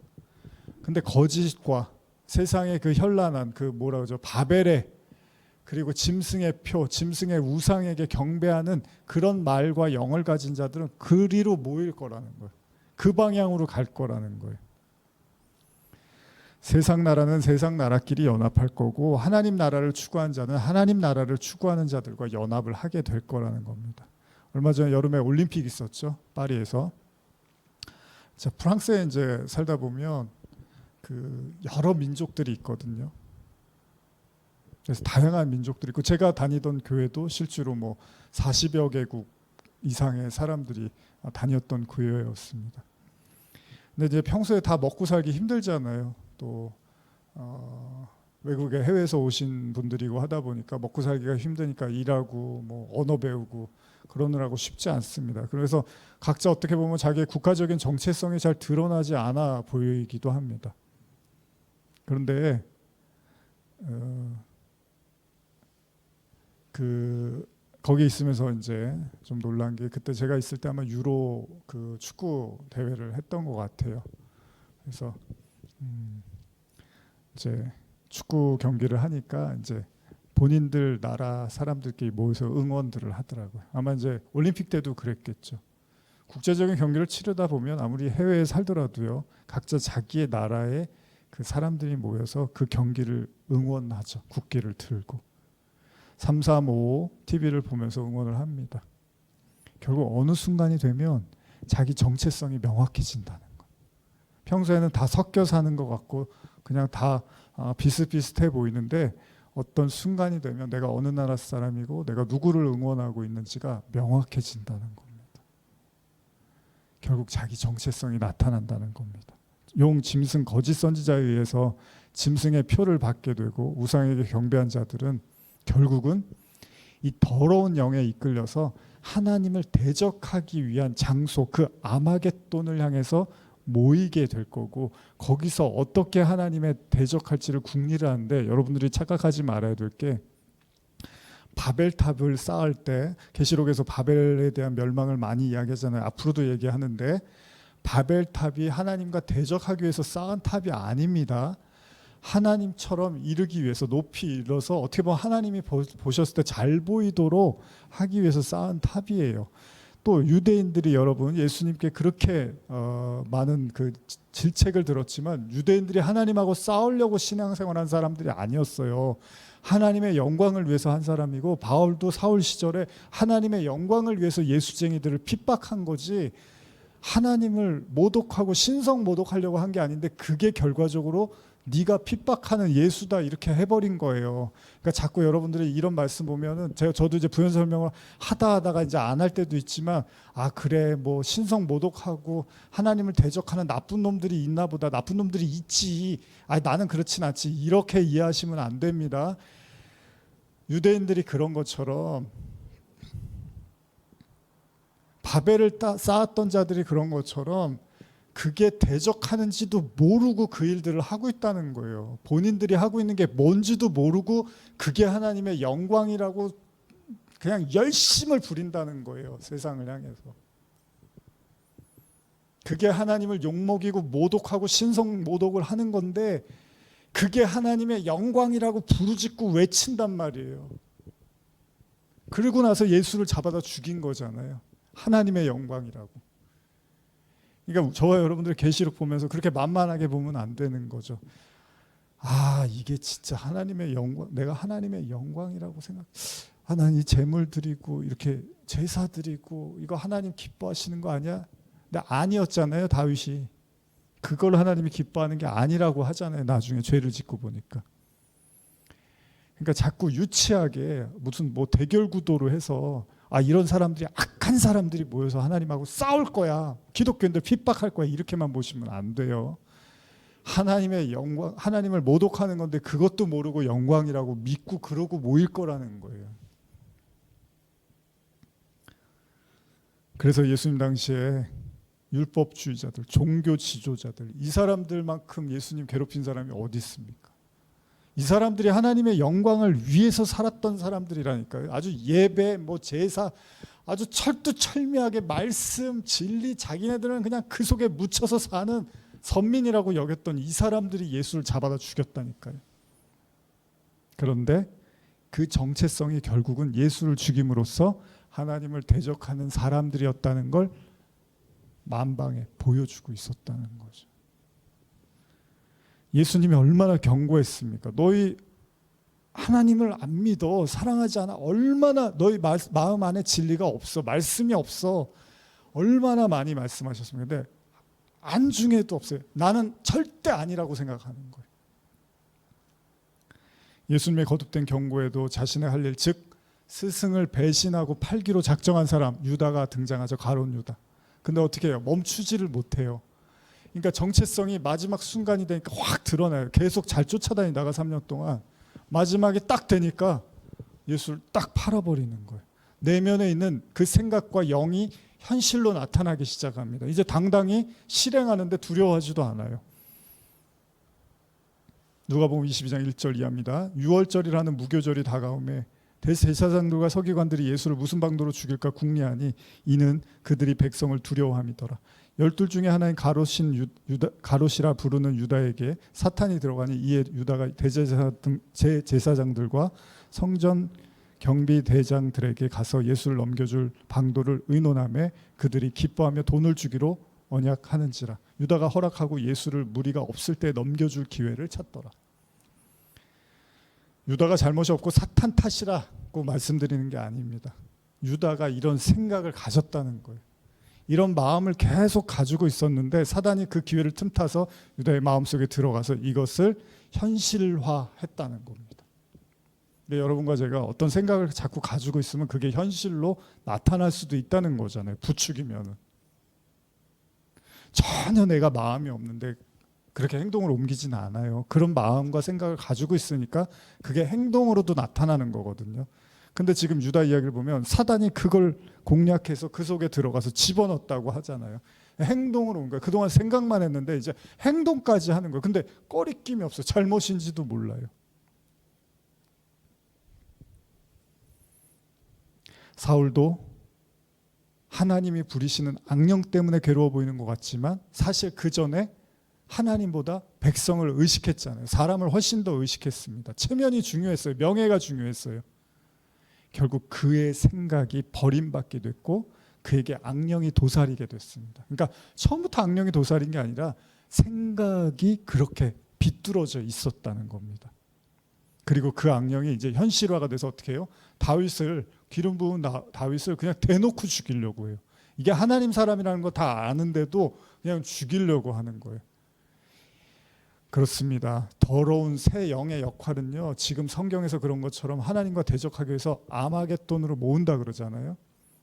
근데 거짓과 세상의 그 현란한 그 뭐라 그러죠? 바벨의, 그리고 짐승의 표, 짐승의 우상에게 경배하는 그런 말과 영을 가진 자들은 그리로 모일 거라는 거예요. 그 방향으로 갈 거라는 거예요. 세상 나라는 세상 나라끼리 연합할 거고, 하나님 나라를 추구하는 자는 하나님 나라를 추구하는 자들과 연합을 하게 될 거라는 겁니다. 얼마 전에 여름에 올림픽 있었죠, 파리에서. 자, 프랑스에 이제 살다 보면 그 여러 민족들이 있거든요. 그래서 다양한 민족들이 있고, 제가 다니던 교회도 실제로 뭐 40여 개국 이상의 사람들이 다녔던 교회였습니다. 근데 이제 평소에 다 먹고 살기 힘들잖아요. 또 외국에 해외에서 오신 분들이고 하다 보니까 먹고 살기가 힘드니까 일하고 뭐 언어 배우고 그러느라고 쉽지 않습니다. 그래서 각자 어떻게 보면 자기의 국가적인 정체성이 잘 드러나지 않아 보이기도 합니다. 그런데 거기 있으면서 이제 좀 놀란 게, 그때 제가 있을 때 아마 유로 그 축구 대회를 했던 것 같아요. 그래서 이제 축구 경기를 하니까 이제 본인들 나라 사람들끼리 모여서 응원들을 하더라고요. 아마 이제 올림픽 때도 그랬겠죠. 국제적인 경기를 치르다 보면 아무리 해외에 살더라도요, 각자 자기의 나라의 그 사람들이 모여서 그 경기를 응원하죠. 국기를 들고 335 TV를 보면서 응원을 합니다. 결국 어느 순간이 되면 자기 정체성이 명확해진다는 거. 평소에는 다 섞여 사는 것 같고 그냥 다 비슷비슷해 보이는데, 어떤 순간이 되면 내가 어느 나라 사람이고 내가 누구를 응원하고 있는지가 명확해진다는 겁니다. 결국 자기 정체성이 나타난다는 겁니다. 용, 짐승, 거짓 선지자에 의해서 짐승의 표를 받게 되고 우상에게 경배한 자들은 결국은 이 더러운 영에 이끌려서 하나님을 대적하기 위한 장소, 그 아마겟돈을 향해서 모이게 될 거고, 거기서 어떻게 하나님에 대적할지를 궁리를 하는데, 여러분들이 착각하지 말아야 될 게, 바벨탑을 쌓을 때 계시록에서 바벨에 대한 멸망을 많이 이야기하잖아요. 앞으로도 얘기하는데, 바벨탑이 하나님과 대적하기 위해서 쌓은 탑이 아닙니다. 하나님처럼 이르기 위해서, 높이 일어서 어떻게 보면 하나님이 보셨을 때 잘 보이도록 하기 위해서 쌓은 탑이에요. 또 유대인들이, 여러분, 예수님께 그렇게 많은 그 질책을 들었지만 유대인들이 하나님하고 싸우려고 신앙생활한 사람들이 아니었어요. 하나님의 영광을 위해서 한 사람이고, 바울도 사울 시절에 하나님의 영광을 위해서 예수쟁이들을 핍박한 거지, 하나님을 모독하고 신성 모독하려고 한 게 아닌데, 그게 결과적으로 네가 핍박하는 예수다 이렇게 해버린 거예요. 그러니까 자꾸 여러분들이 이런 말씀 보면은, 저도 이제 부연 설명을 하다가 이제 안 할 때도 있지만, 아 그래 뭐 신성 모독하고 하나님을 대적하는 나쁜 놈들이 있나 보다, 나쁜 놈들이 있지, 아 나는 그렇진 않지, 이렇게 이해하시면 안 됩니다. 유대인들이 그런 것처럼, 바벨을 쌓았던 자들이 그런 것처럼, 그게 대적하는지도 모르고 그 일들을 하고 있다는 거예요. 본인들이 하고 있는 게 뭔지도 모르고 그게 하나님의 영광이라고 그냥 열심을 부린다는 거예요. 세상을 향해서. 그게 하나님을 욕먹이고 모독하고 신성 모독을 하는 건데, 그게 하나님의 영광이라고 부르짖고 외친단 말이에요. 그러고 나서 예수를 잡아다 죽인 거잖아요. 하나님의 영광이라고. 그러니까 저와 여러분들 계시록 보면서 그렇게 만만하게 보면 안 되는 거죠. 아 이게 진짜 하나님의 영광, 내가 하나님의 영광이라고 생각, 난 이 제물 드리고 이렇게 제사 드리고 이거 하나님 기뻐하시는 거 아니야? 근데 아니었잖아요. 다윗이 그걸 하나님이 기뻐하는 게 아니라고 하잖아요. 나중에 죄를 짓고 보니까. 그러니까 자꾸 유치하게 무슨 뭐 대결 구도로 해서, 아 이런 사람들이, 악한 사람들이 모여서 하나님하고 싸울 거야, 기독교인들 핍박할 거야, 이렇게만 보시면 안 돼요. 하나님의 영광, 하나님을 모독하는 건데 그것도 모르고 영광이라고 믿고 그러고 모일 거라는 거예요. 그래서 예수님 당시에 율법주의자들, 종교 지도자들, 이 사람들만큼 예수님 괴롭힌 사람이 어디 있습니까? 이 사람들이 하나님의 영광을 위해서 살았던 사람들이라니까요. 아주 예배, 뭐 제사, 아주 철두철미하게 말씀, 진리, 자기네들은 그냥 그 속에 묻혀서 사는 선민이라고 여겼던 이 사람들이 예수를 잡아다 죽였다니까요. 그런데 그 정체성이 결국은 예수를 죽임으로써 하나님을 대적하는 사람들이었다는 걸 만방에 보여주고 있었다는 거죠. 예수님이 얼마나 경고했습니까? 너희 하나님을 안 믿어, 사랑하지 않아, 얼마나 너희 마음 안에 진리가 없어, 말씀이 없어, 얼마나 많이 말씀하셨습니까? 근데 안중에도 없어요. 나는 절대 아니라고 생각하는 거예요. 예수님의 거듭된 경고에도 자신의 할 일, 즉 스승을 배신하고 팔기로 작정한 사람 유다가 등장하죠. 가룟 유다. 근데 어떻게 해요? 멈추지를 못해요. 그러니까 정체성이 마지막 순간이 되니까 확 드러나요. 계속 잘 쫓아다니다가 3년 동안 마지막에 딱 되니까 예수를 딱 팔아버리는 거예요. 내면에 있는 그 생각과 영이 현실로 나타나기 시작합니다. 이제 당당히 실행하는데 두려워하지도 않아요. 누가복음 22장 1절 이하입니다. 유월절이라는 무교절이 다가오매 대제사장들과 서기관들이 예수를 무슨 방도로 죽일까 궁리하니 이는 그들이 백성을 두려워함이더라. 12 중에 하나인 가롯이라 부르는 유다에게 사탄이 들어가니 이에 유다가 대제사장들과 성전 경비대장들에게 가서 예수를 넘겨줄 방도를 의논하며 그들이 기뻐하며 돈을 주기로 언약하는지라. 유다가 허락하고 예수를 무리가 없을 때 넘겨줄 기회를 찾더라. 유다가 잘못이 없고 사탄 탓이라고 말씀드리는 게 아닙니다. 유다가 이런 생각을 가졌다는 거예요. 이런 마음을 계속 가지고 있었는데 사단이 그 기회를 틈타서 유다의 마음속에 들어가서 이것을 현실화했다는 겁니다. 근데 여러분과 제가 어떤 생각을 자꾸 가지고 있으면 그게 현실로 나타날 수도 있다는 거잖아요. 부추기면은. 전혀 내가 마음이 없는데 그렇게 행동을 옮기지는 않아요. 그런 마음과 생각을 가지고 있으니까 그게 행동으로도 나타나는 거거든요. 근데 지금 유다 이야기를 보면 사단이 그걸 공략해서 그 속에 들어가서 집어넣었다고 하잖아요. 행동으로 온 거예요. 그동안 생각만 했는데 이제 행동까지 하는 거예요. 근데 꺼리낌이 없어요. 잘못인지도 몰라요. 사울도 하나님이 부리시는 악령 때문에 괴로워 보이는 것 같지만 사실 그 전에 하나님보다 백성을 의식했잖아요. 사람을 훨씬 더 의식했습니다. 체면이 중요했어요. 명예가 중요했어요. 결국 그의 생각이 버림받게 됐고 그에게 악령이 도사리게 됐습니다. 그러니까 처음부터 악령이 도사린 게 아니라 생각이 그렇게 비뚤어져 있었다는 겁니다. 그리고 그 악령이 이제 현실화가 돼서 어떻게 해요? 다윗을, 기름 부은 다윗을 그냥 대놓고 죽이려고 해요. 이게 하나님 사람이라는 거 다 아는데도 그냥 죽이려고 하는 거예요. 그렇습니다. 더러운 새 영의 역할은요, 지금 성경에서 그런 것처럼 하나님과 대적하기 위해서 아마겟돈으로 모은다 그러잖아요.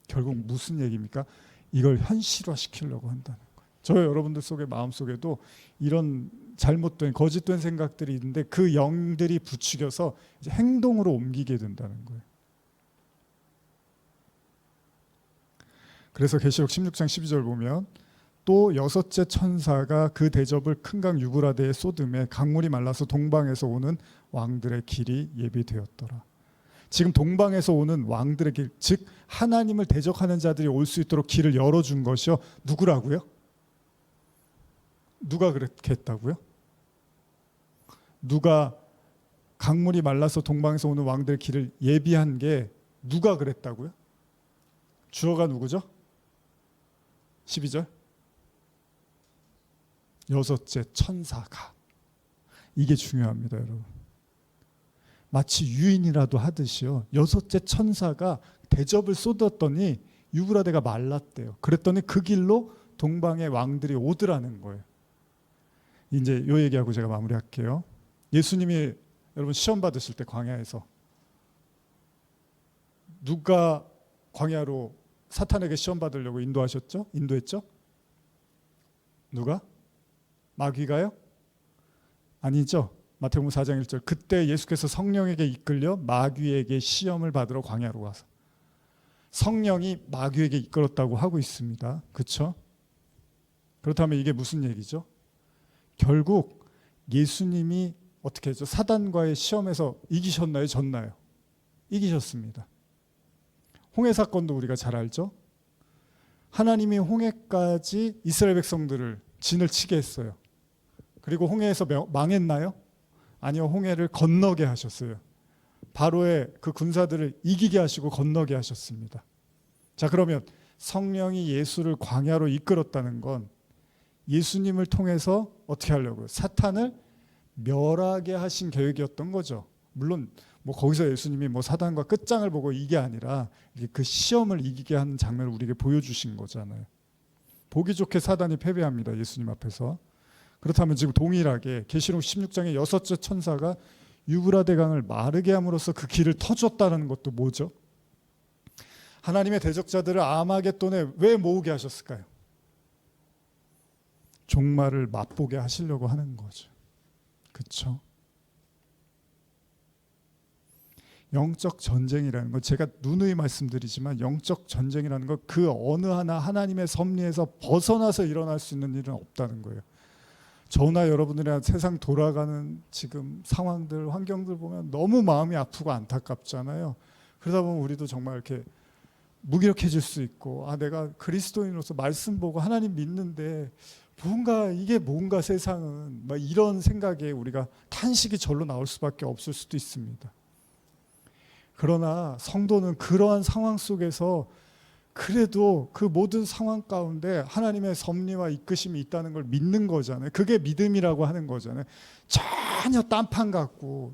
결국 무슨 얘기입니까? 이걸 현실화시키려고 한다는 거예요. 저 여러분들 속의 마음속에도 이런 잘못된 거짓된 생각들이 있는데 그 영들이 부추겨서 이제 행동으로 옮기게 된다는 거예요. 그래서 계시록 16장 12절 보면 또 여섯째 천사가 그 대접을 큰 강 유브라데에 쏟음에 강물이 말라서 동방에서 오는 왕들의 길이 예비되었더라. 지금 동방에서 오는 왕들의 길, 즉 하나님을 대적하는 자들이 올 수 있도록 길을 열어준 것이요. 누구라고요? 누가 그렇게 했다고요? 누가 강물이 말라서 동방에서 오는 왕들의 길을 예비한 게 누가 그랬다고요? 주어가 누구죠? 12절. 여섯째 천사가. 이게 중요합니다, 여러분. 마치 유인이라도 하듯이요. 여섯째 천사가 대접을 쏟았더니 유브라데가 말랐대요. 그랬더니 그 길로 동방의 왕들이 오더라는 거예요. 이제 요 얘기하고 제가 마무리할게요. 예수님이 여러분 시험 받으실 때 광야에서 누가 광야로 사탄에게 시험 받으려고 인도하셨죠? 인도했죠? 누가? 마귀가요? 아니죠. 마태복음 4장 1절. 그때 예수께서 성령에게 이끌려 마귀에게 시험을 받으러 광야로 가서 성령이 마귀에게 이끌었다고 하고 있습니다. 그렇죠? 그렇다면 이게 무슨 얘기죠? 결국 예수님이 어떻게 했죠? 사단과의 시험에서 이기셨나요? 졌나요? 이기셨습니다. 홍해 사건도 우리가 잘 알죠? 하나님이 홍해까지 이스라엘 백성들을 진을 치게 했어요. 그리고 홍해에서 망했나요? 아니요, 홍해를 건너게 하셨어요. 바로의 그 군사들을 이기게 하시고 건너게 하셨습니다. 자, 그러면 성령이 예수를 광야로 이끌었다는 건 예수님을 통해서 어떻게 하려고요? 사탄을 멸하게 하신 계획이었던 거죠. 물론 뭐 거기서 예수님이 뭐 사단과 끝장을 보고 이게 아니라 그 시험을 이기게 하는 장면을 우리에게 보여주신 거잖아요. 보기 좋게 사단이 패배합니다, 예수님 앞에서. 그렇다면 지금 동일하게 계시록 16장의 여섯째 천사가 유브라데 강을 마르게 함으로써 그 길을 터줬다는 것도 뭐죠? 하나님의 대적자들을 아마겟돈에 왜 모으게 하셨을까요? 종말을 맛보게 하시려고 하는 거죠. 그렇죠? 영적 전쟁이라는 건 제가 누누이 말씀드리지만 영적 전쟁이라는 건 그 어느 하나 하나님의 섭리에서 벗어나서 일어날 수 있는 일은 없다는 거예요. 저나 여러분들이나 세상 돌아가는 지금 상황들, 환경들 보면 너무 마음이 아프고 안타깝잖아요. 그러다 보면 우리도 정말 이렇게 무기력해질 수 있고, 아, 내가 그리스도인으로서 말씀 보고 하나님 믿는데 이게 뭔가 세상은 막 이런 생각에 우리가 탄식이 절로 나올 수밖에 없을 수도 있습니다. 그러나 성도는 그러한 상황 속에서 그래도 그 모든 상황 가운데 하나님의 섭리와 이끄심이 있다는 걸 믿는 거잖아요. 그게 믿음이라고 하는 거잖아요. 전혀 딴판 같고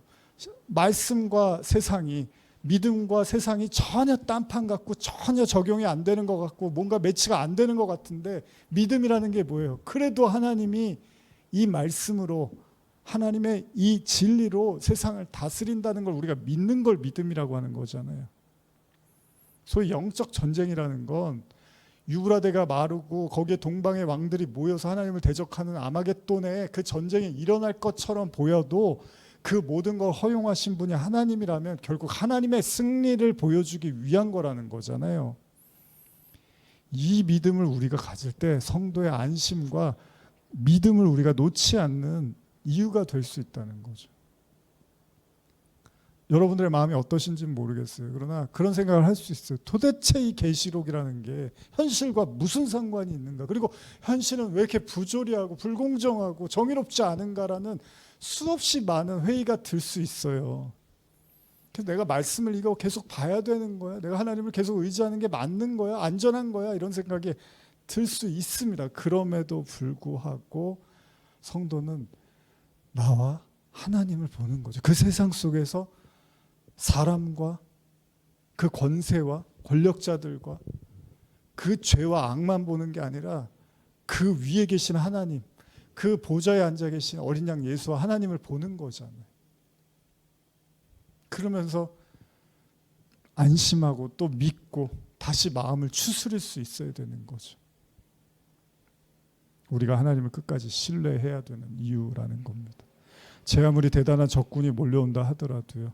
말씀과 세상이, 믿음과 세상이 전혀 딴판 같고 전혀 적용이 안 되는 것 같고 뭔가 매치가 안 되는 것 같은데 믿음이라는 게 뭐예요? 그래도 하나님이 이 말씀으로, 하나님의 이 진리로 세상을 다스린다는 걸 우리가 믿는 걸 믿음이라고 하는 거잖아요. 소위 영적 전쟁이라는 건 유브라데가 마르고 거기에 동방의 왕들이 모여서 하나님을 대적하는 아마겟돈에 그 전쟁이 일어날 것처럼 보여도 그 모든 걸 허용하신 분이 하나님이라면 결국 하나님의 승리를 보여주기 위한 거라는 거잖아요. 이 믿음을 우리가 가질 때 성도의 안심과 믿음을 우리가 놓지 않는 이유가 될 수 있다는 거죠. 여러분들의 마음이 어떠신지는 모르겠어요. 그러나 그런 생각을 할 수 있어요. 도대체 이 계시록이라는 게 현실과 무슨 상관이 있는가? 그리고 현실은 왜 이렇게 부조리하고 불공정하고 정의롭지 않은가라는 수없이 많은 회의가 들 수 있어요. 그래서 내가 말씀을 이거 계속 봐야 되는 거야? 내가 하나님을 계속 의지하는 게 맞는 거야? 안전한 거야? 이런 생각이 들 수 있습니다. 그럼에도 불구하고 성도는 나와 하나님을 보는 거죠. 그 세상 속에서 사람과 그 권세와 권력자들과 그 죄와 악만 보는 게 아니라 그 위에 계신 하나님, 그 보좌에 앉아 계신 어린 양 예수와 하나님을 보는 거잖아요. 그러면서 안심하고 또 믿고 다시 마음을 추스릴 수 있어야 되는 거죠. 우리가 하나님을 끝까지 신뢰해야 되는 이유라는 겁니다. 제 아무리 대단한 적군이 몰려온다 하더라도요,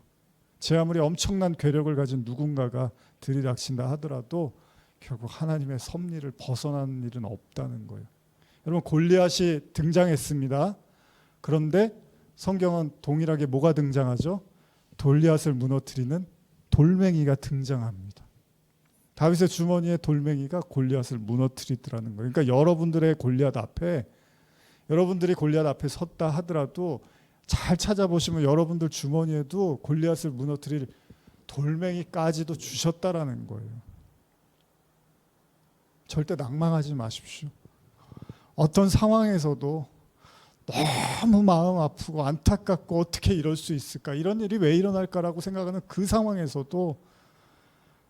제 아무리 엄청난 괴력을 가진 누군가가 들이닥친다 하더라도 결국 하나님의 섭리를 벗어나는 일은 없다는 거예요. 여러분, 골리앗이 등장했습니다. 그런데 성경은 동일하게 뭐가 등장하죠? 골리앗을 무너뜨리는 돌멩이가 등장합니다. 다윗의 주머니에 돌멩이가 골리앗을 무너뜨리더라는 거예요. 그러니까 여러분들이 골리앗 앞에 섰다 하더라도 잘 찾아보시면 여러분들 주머니에도 골리앗을 무너뜨릴 돌멩이까지도 주셨다라는 거예요. 절대 낭망하지 마십시오. 어떤 상황에서도 너무 마음 아프고 안타깝고 어떻게 이럴 수 있을까, 이런 일이 왜 일어날까라고 생각하는 그 상황에서도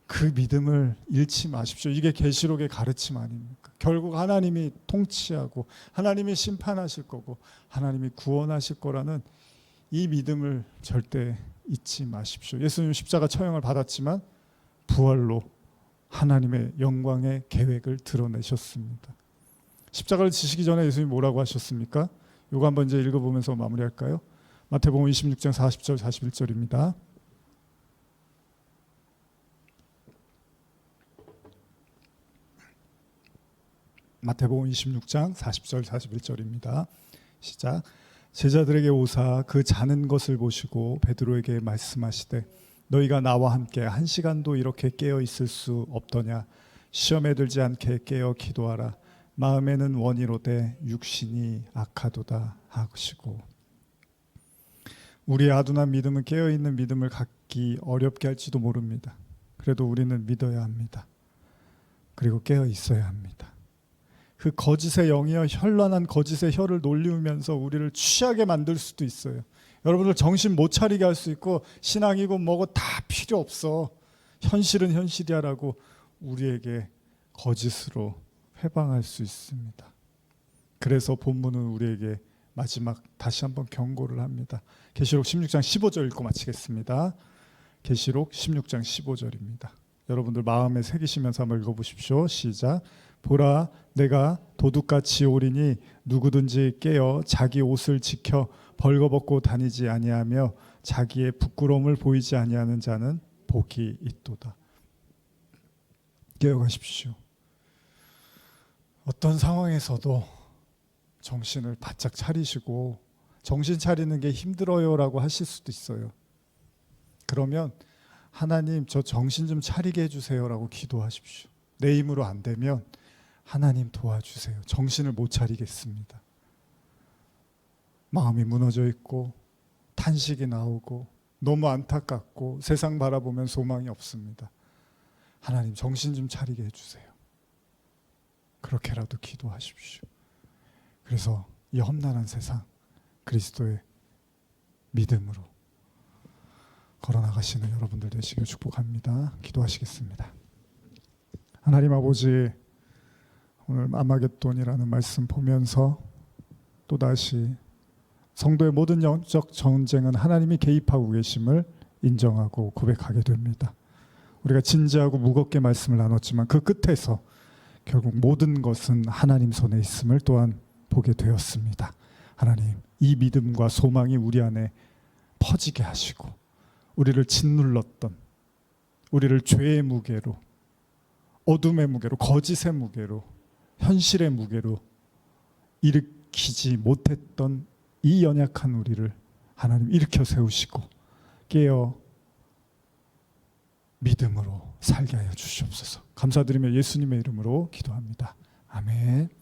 그 믿음을 잃지 마십시오. 이게 계시록의 가르침 아닙니까? 결국 하나님이 통치하고 하나님이 심판하실 거고 하나님이 구원하실 거라는 이 믿음을 절대 잊지 마십시오. 예수님 십자가 처형을 받았지만 부활로 하나님의 영광의 계획을 드러내셨습니다. 십자가를 지시기 전에 예수님이 뭐라고 하셨습니까? 이거 한번 이제 읽어보면서 마무리할까요? 마태복음 26장 40절 41절입니다. 마태복음 26장 40절 41절입니다. 시작. 제자들에게 오사 그 자는 것을 보시고 베드로에게 말씀하시되 너희가 나와 함께 한 시간도 이렇게 깨어 있을 수 없더냐. 시험에 들지 않게 깨어 기도하라. 마음에는 원이로되 육신이 악하도다 하시고. 우리의 아둔한 믿음은 깨어있는 믿음을 갖기 어렵게 할지도 모릅니다. 그래도 우리는 믿어야 합니다. 그리고 깨어 있어야 합니다. 그 거짓의 영이여 현란한 거짓의 혀를 놀리면서 우리를 취하게 만들 수도 있어요. 여러분들 정신 못 차리게 할 수 있고 신앙이고 뭐고 다 필요 없어. 현실은 현실이야라고 우리에게 거짓으로 회방할 수 있습니다. 그래서 본문은 우리에게 마지막 다시 한번 경고를 합니다. 계시록 16장 15절 읽고 마치겠습니다. 계시록 16장 15절입니다. 여러분들 마음에 새기시면서 한번 읽어보십시오. 시작. 보라, 내가 도둑같이 오리니 누구든지 깨어 자기 옷을 지켜 벌거벗고 다니지 아니하며 자기의 부끄러움을 보이지 아니하는 자는 복이 있도다. 깨어가십시오. 어떤 상황에서도 정신을 바짝 차리시고 정신 차리는 게 힘들어요라고 하실 수도 있어요. 그러면 하나님 저 정신 좀 차리게 해주세요라고 기도하십시오. 내 힘으로 안 되면 하나님 도와주세요. 정신을 못 차리겠습니다. 마음이 무너져 있고 탄식이 나오고 너무 안타깝고 세상 바라보면 소망이 없습니다. 하나님 정신 좀 차리게 해주세요. 그렇게라도 기도하십시오. 그래서 이 험난한 세상 그리스도의 믿음으로 걸어나가시는 여러분들 되시길 축복합니다. 기도하시겠습니다. 하나님 아버지, 오늘 아마겟돈이라는 말씀 보면서 또다시 성도의 모든 영적 전쟁은 하나님이 개입하고 계심을 인정하고 고백하게 됩니다. 우리가 진지하고 무겁게 말씀을 나눴지만 그 끝에서 결국 모든 것은 하나님 손에 있음을 또한 보게 되었습니다. 하나님, 이 믿음과 소망이 우리 안에 퍼지게 하시고 우리를 짓눌렀던, 우리를 죄의 무게로 어둠의 무게로, 거짓의 무게로, 현실의 무게로 일으키지 못했던 이 연약한 우리를 하나님 일으켜 세우시고 깨어 믿음으로 살게 하여 주시옵소서. 감사드리며 예수님의 이름으로 기도합니다. 아멘.